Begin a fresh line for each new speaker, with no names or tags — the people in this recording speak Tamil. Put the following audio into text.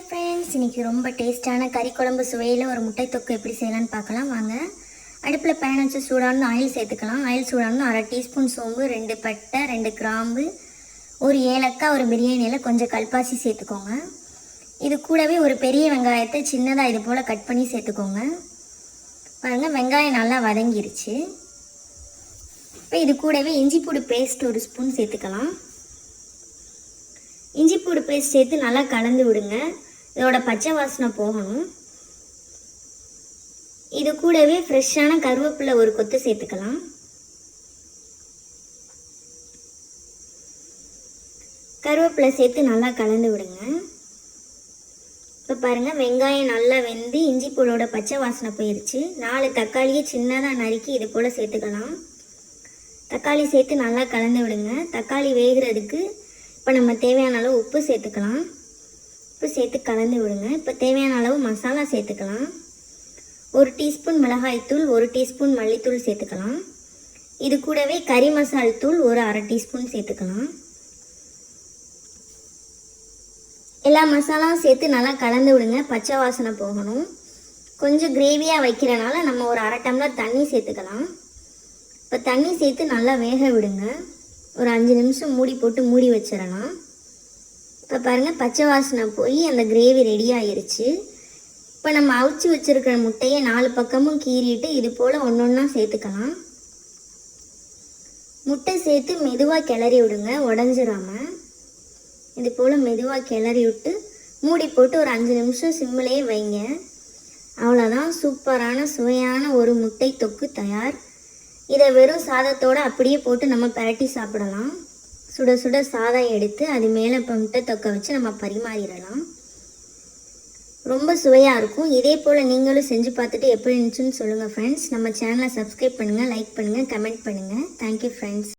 ஃப்ரெண்ட்ஸ், இன்றைக்கி ரொம்ப டேஸ்ட்டான கறி குழம்பு சுவையில் ஒரு முட்டை தொக்கு எப்படி செய்யலான்னு பார்க்கலாம் வாங்க. அடுப்பில் பேன் வச்சு சூடானது ஆயில் சேர்த்துக்கலாம். ஆயில் சூடானது 1/2 டீஸ்பூன் சோம்பு, 2 பட்டை, 2 கிராம்பு, ஒரு ஏலக்காய், ஒரு பிரியாணி இலை, கொஞ்சம் கல்பாசி சேர்த்துக்கோங்க. இது கூடவே ஒரு பெரிய வெங்காயத்தை சின்னதாக இது போல் கட் பண்ணி சேர்த்துக்கோங்க. பாருங்கள், வெங்காயம் நல்லா வதங்கிருச்சு. இப்போ இது கூடவே இஞ்சி பூடு பேஸ்ட் 1 ஸ்பூன் சேர்த்துக்கலாம். இஞ்சி பூடு பேஸ்ட் சேர்த்து நல்லா கலந்து விடுங்க. இதோட பச்சை வாசனை போகணும். இது கூடவே ஃப்ரெஷ்ஷான கருவேப்பிலை ஒரு கொத்து சேர்த்துக்கலாம். கருவேப்பிலை சேர்த்து நல்லா கலந்து விடுங்க. இப்போ பாருங்கள், வெங்காயம் நல்லா வெந்து இஞ்சி பூடோட பச்சை வாசனை போயிடுச்சு. 4 தக்காளியை சின்னதாக நறுக்கி இது போல் சேர்த்துக்கலாம். தக்காளி சேர்த்து நல்லா கலந்து விடுங்க. தக்காளி வேகிறதுக்கு இப்போ நம்ம தேவையான அளவு உப்பு சேர்த்துக்கலாம். உப்பு சேர்த்து கலந்து விடுங்க. இப்போ தேவையான அளவு மசாலா சேர்த்துக்கலாம். 1 டீஸ்பூன் மிளகாய்த்தூள், 1 டீஸ்பூன் மல்லித்தூள் சேர்த்துக்கலாம். இது கூடவே கறி மசால் தூள் ஒரு 1/2 டீஸ்பூன் சேர்த்துக்கலாம். எல்லா மசாலாவும் சேர்த்து நல்லா கலந்து விடுங்க. பச்சை வாசனை போகணும். கொஞ்சம் கிரேவியாக வைக்கிறனால நம்ம ஒரு 1/2 டம்ளர் தண்ணி சேர்த்துக்கலாம். இப்போ தண்ணி சேர்த்து நல்லா வேக விடுங்க. ஒரு 5 நிமிஷம் மூடி போட்டு மூடி வச்சிடலாம். இப்போ பாருங்கள், பச்சை வாசனை போய் அந்த கிரேவி ரெடி ஆயிருச்சு. இப்போ நம்ம அவிச்சு வச்சுருக்கிற முட்டையை 4 பக்கமும் கீறிட்டு இது போல் ஒன்றா சேர்த்துக்கலாம். முட்டை சேர்த்து மெதுவாக கிளறி விடுங்க, உடஞ்சிடாமல். இது போல் மெதுவாக கிளறி விட்டு மூடி போட்டு ஒரு 5 நிமிஷம் சிம்மிலே வைங்க. அவ்வளோதான், சூப்பரான சுவையான ஒரு முட்டை தொக்கு தயார். இதை வெறும் சாதத்தோடு அப்படியே போட்டு நம்ம பரட்டி சாப்பிடலாம். சுட சுட சாதம் எடுத்து அது மேலே இப்போ முட்டை தொக்கை வச்சு நம்ம பரிமாறிடலாம். ரொம்ப சுவையாக இருக்கும். இதே போல் நீங்களும் செஞ்சு பார்த்துட்டு எப்படி இருந்துச்சுன்னு சொல்லுங்கள் ஃப்ரெண்ட்ஸ். நம்ம சேனலை சப்ஸ்கிரைப் பண்ணுங்கள், லைக் பண்ணுங்கள், கமெண்ட் பண்ணுங்கள். Thank you friends.